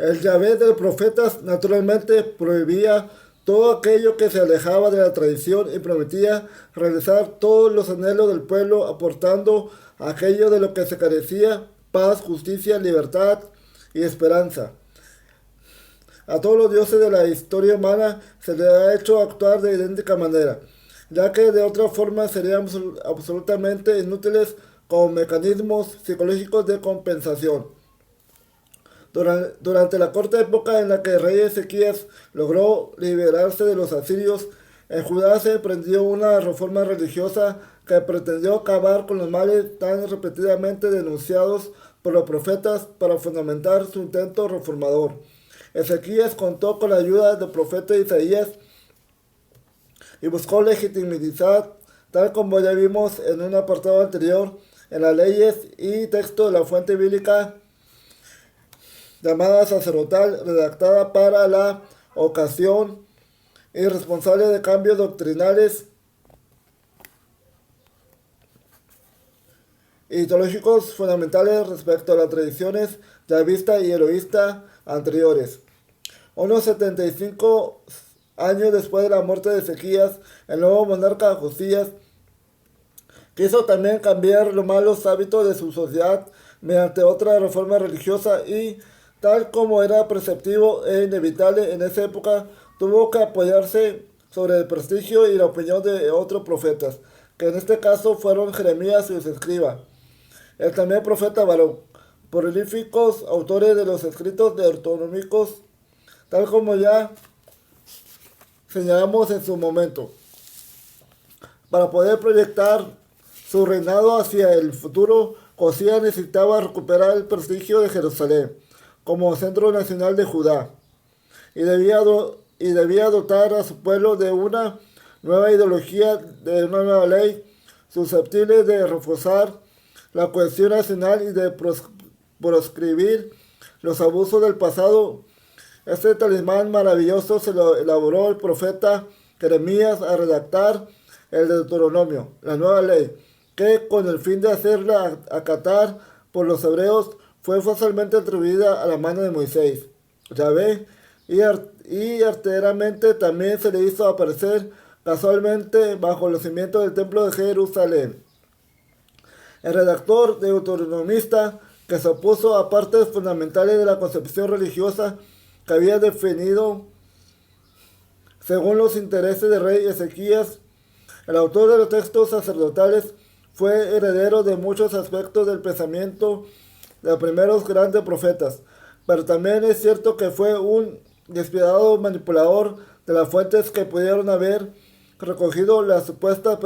El Yahvé del profeta naturalmente prohibía todo aquello que se alejaba de la tradición y prometía realizar todos los anhelos del pueblo, aportando aquello de lo que se carecía: paz, justicia, libertad y esperanza. A todos los dioses de la historia humana se les ha hecho actuar de idéntica manera, ya que de otra forma serían absolutamente inútiles como mecanismos psicológicos de compensación. Durante la corta época en la que el rey Ezequías logró liberarse de los asirios, en Judá se emprendió una reforma religiosa que pretendió acabar con los males tan repetidamente denunciados por los profetas para fundamentar su intento reformador. Ezequías contó con la ayuda del profeta Isaías y buscó legitimidad, tal como ya vimos en un apartado anterior, en las leyes y texto de la fuente bíblica llamada sacerdotal, redactada para la ocasión y responsable de cambios doctrinales y teológicos fundamentales respecto a las tradiciones yahvista y eloísta anteriores. Unos 75 años después de la muerte de Ezequías, el nuevo monarca Josías quiso también cambiar los malos hábitos de su sociedad mediante otra reforma religiosa y, tal como era preceptivo e inevitable en esa época, tuvo que apoyarse sobre el prestigio y la opinión de otros profetas, que en este caso fueron Jeremías y los escribas. El también profeta Baruch, prolíficos autores de los escritos deuteronómicos, tal como ya señalamos en su momento. Para poder proyectar su reinado hacia el futuro, Josías necesitaba recuperar el prestigio de Jerusalén como centro nacional de Judá y debía dotar a su pueblo de una nueva ideología, de una nueva ley susceptible de reforzar la cohesión nacional y de proscribir los abusos del pasado. Este talismán maravilloso se lo elaboró el profeta Jeremías al redactar el Deuteronomio, la nueva ley, que con el fin de hacerla acatar por los hebreos fue fácilmente atribuida a la mano de Moisés. Yahvé y arteramente también se le hizo aparecer casualmente bajo los cimientos del templo de Jerusalén. El redactor deuteronomista, que se opuso a partes fundamentales de la concepción religiosa que había definido según los intereses del rey Ezequías, el autor de los textos sacerdotales, fue heredero de muchos aspectos del pensamiento de los primeros grandes profetas, pero también es cierto que fue un despiadado manipulador de las fuentes que pudieron haber recogido las supuestas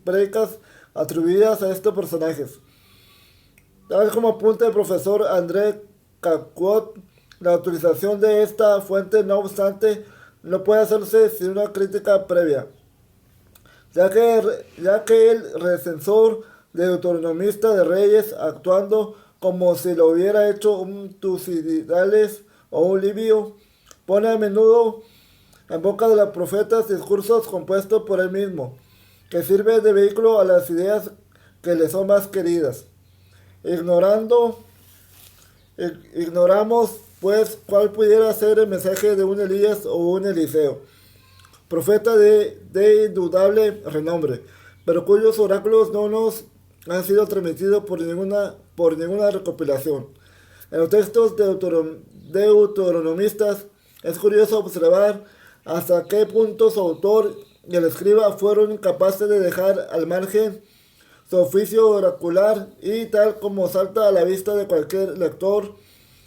prédicas atribuidas a estos personajes. Tal como apunta el profesor André Cacuot, la utilización de esta fuente, no obstante, no puede hacerse sin una crítica previa, ya que el recensor deuteronomista de Reyes, actuando como si lo hubiera hecho un Tucídides o un Livio, pone a menudo en boca de los profetas discursos compuestos por él mismo, que sirve de vehículo a las ideas que le son más queridas. Ignoramos, pues, cuál pudiera ser el mensaje de un Elías o un Eliseo, profeta de indudable renombre, pero cuyos oráculos no nos han sido transmitidos por ninguna recopilación. En los textos deuteronomistas es curioso observar hasta qué punto su autor y el escriba fueron incapaces de dejar al margen su oficio oracular, y tal como salta a la vista de cualquier lector,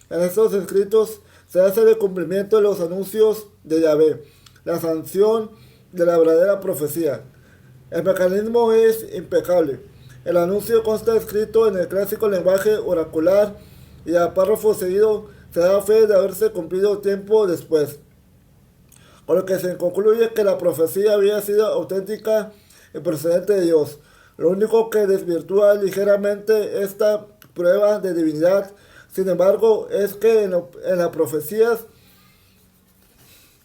en estos escritos se hace el cumplimiento de los anuncios de Yahvé, la sanción de la verdadera profecía. El mecanismo es impecable. El anuncio consta escrito en el clásico lenguaje oracular y a párrafo seguido se da fe de haberse cumplido tiempo después, con lo que se concluye que la profecía había sido auténtica y procedente de Dios. Lo único que desvirtúa ligeramente esta prueba de divinidad, sin embargo, es que en las profecías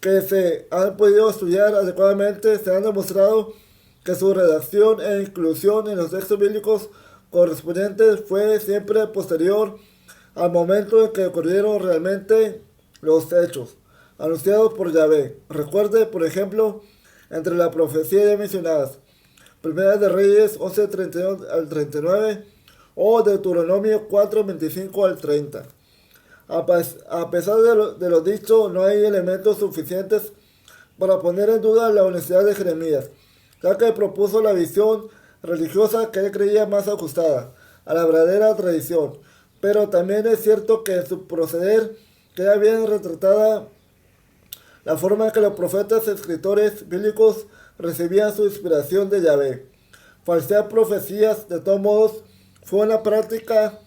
que se han podido estudiar adecuadamente se han demostrado que su redacción e inclusión en los textos bíblicos correspondientes fue siempre posterior al momento en que ocurrieron realmente los hechos anunciados por Yahvé. Recuerde, por ejemplo, entre las profecías ya mencionadas, Primera de Reyes 11:31 al 39 o Deuteronomio 4:25 al 30. A pesar de lo dicho, no hay elementos suficientes para poner en duda la honestidad de Jeremías, ya que propuso la visión religiosa que él creía más ajustada a la verdadera tradición. Pero también es cierto que en su proceder queda bien retratada la forma en que los profetas y escritores bíblicos recibían su inspiración de Yahvé. Falsear profecías, de todos modos, fue una práctica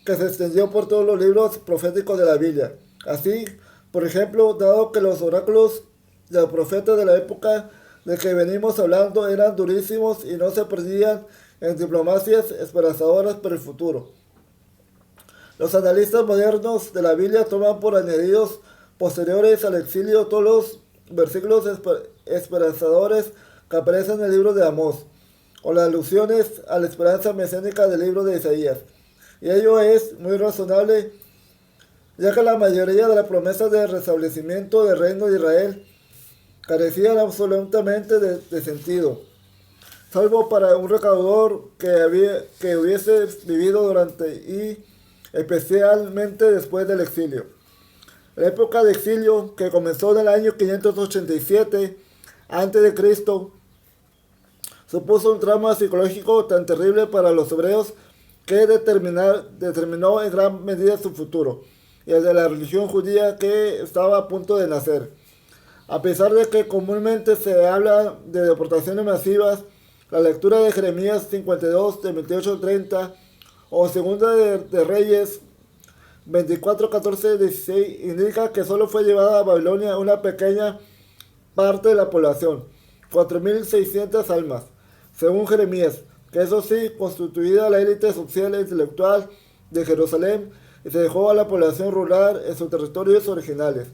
que se extendió por todos los libros proféticos de la Biblia. Así, por ejemplo, dado que los oráculos de los profetas de la época de que venimos hablando eran durísimos y no se perdían en diplomacias esperanzadoras para el futuro. Los analistas modernos de la Biblia toman por añadidos posteriores al exilio todos los versículos esperanzadores que aparecen en el libro de Amós, o las alusiones a la esperanza mesiánica del libro de Isaías. Y ello es muy razonable, ya que la mayoría de las promesas de restablecimiento del reino de Israel carecían absolutamente de sentido, salvo para un recaudador que hubiese vivido durante y especialmente después del exilio. La época de exilio, que comenzó en el año 587 a.C., supuso un trauma psicológico tan terrible para los hebreos que determinó en gran medida su futuro y el de la religión judía que estaba a punto de nacer. A pesar de que comúnmente se habla de deportaciones masivas, la lectura de Jeremías 52, de 28 al 30, o Segunda de Reyes 24, 14, 16, indica que solo fue llevada a Babilonia una pequeña parte de la población, 4.600 almas, según Jeremías, que eso sí, constituida la élite social e intelectual de Jerusalén, y se dejó a la población rural en sus territorios originales.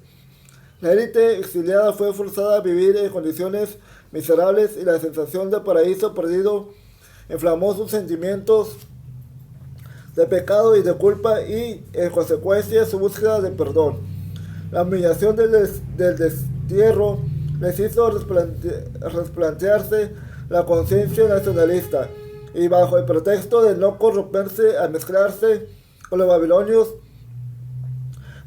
La élite exiliada fue forzada a vivir en condiciones miserables y la sensación de paraíso perdido inflamó sus sentimientos de pecado y de culpa y, en consecuencia, su búsqueda de perdón. La humillación del destierro les hizo replantearse la conciencia nacionalista y, bajo el pretexto de no corromperse al mezclarse con los babilonios,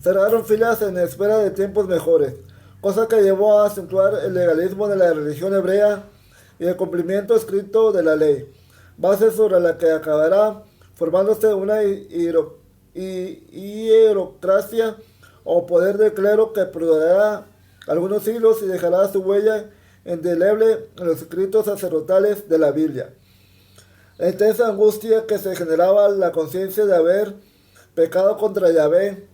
cerraron filas en espera de tiempos mejores, cosa que llevó a acentuar el legalismo de la religión hebrea y el cumplimiento escrito de la ley, base sobre la que acabará formándose una hierocracia o poder del clero que perdurará algunos siglos y dejará su huella indeleble en los escritos sacerdotales de la Biblia. La intensa angustia que se generaba la conciencia de haber pecado contra Yahvé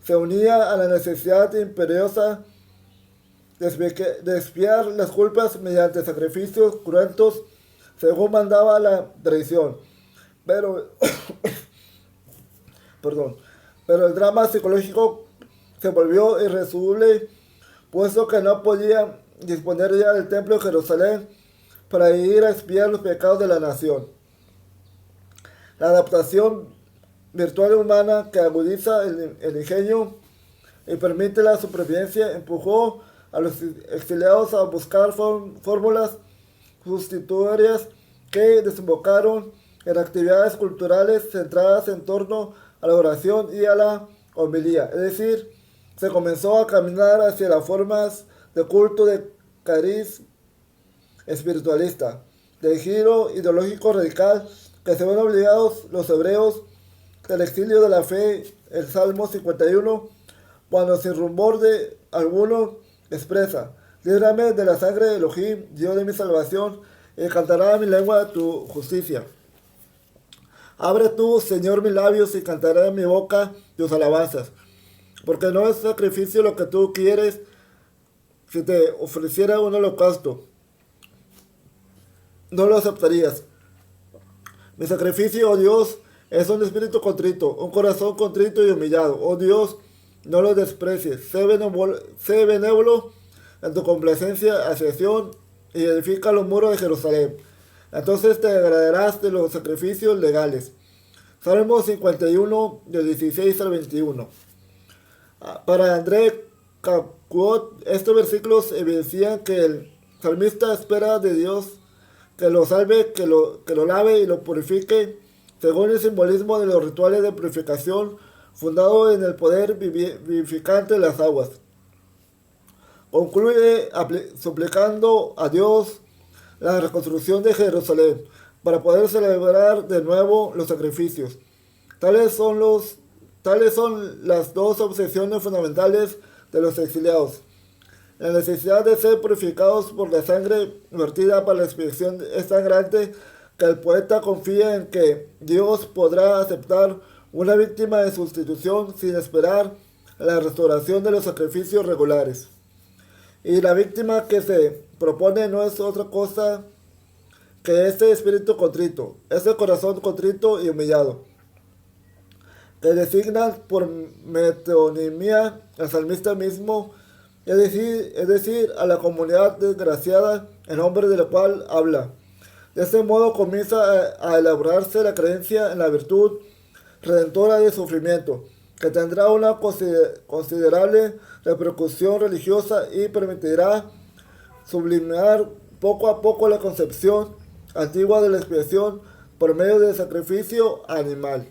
se unía a la necesidad imperiosa de expiar las culpas mediante sacrificios cruentos, según mandaba la tradición. Pero el drama psicológico se volvió irresoluble, puesto que no podía disponer ya del templo de Jerusalén para ir a expiar los pecados de la nación. La adaptación virtual humana que agudiza el ingenio y permite la supervivencia empujó a los exiliados a buscar fórmulas sustitutorias que desembocaron en actividades culturales centradas en torno a la oración y a la homilía. Es decir, se comenzó a caminar hacia las formas de culto de cariz espiritualista, de giro ideológico radical que se ven obligados los hebreos del exilio de la fe, el Salmo 51, cuando sin rumor de alguno expresa: líbrame de la sangre de Elohim, Dios de mi salvación, y cantará mi lengua tu justicia. Abre tú, Señor, mis labios y cantaré en mi boca tus alabanzas. Porque no es sacrificio lo que tú quieres si te ofreciera un holocausto. No lo aceptarías. Mi sacrificio, oh Dios, es un espíritu contrito, un corazón contrito y humillado. Oh Dios, no lo desprecies. Sé benévolo en tu complacencia hacia Sión y edifica los muros de Jerusalén. Entonces te agradarás de los sacrificios legales. Salmo 51, del 16 al 21. Para André Capcuot, estos versículos evidencian que el salmista espera de Dios que lo salve, que lo lave y lo purifique, según el simbolismo de los rituales de purificación fundado en el poder vivificante de las aguas. Concluye suplicando a Dios la reconstrucción de Jerusalén para poder celebrar de nuevo los sacrificios. Tales son las dos obsesiones fundamentales de los exiliados. La necesidad de ser purificados por la sangre vertida para la expiación es tan grande que el poeta confía en que Dios podrá aceptar una víctima de sustitución sin esperar la restauración de los sacrificios regulares. Y la víctima que se propone no es otra cosa que ese espíritu contrito, ese corazón contrito y humillado, que designan por metonimia al salmista mismo, es decir, a la comunidad desgraciada en nombre de la cual habla. De este modo comienza a elaborarse la creencia en la virtud redentora del sufrimiento, que tendrá una considerable repercusión religiosa y permitirá sublimar poco a poco la concepción antigua de la expiación por medio del sacrificio animal.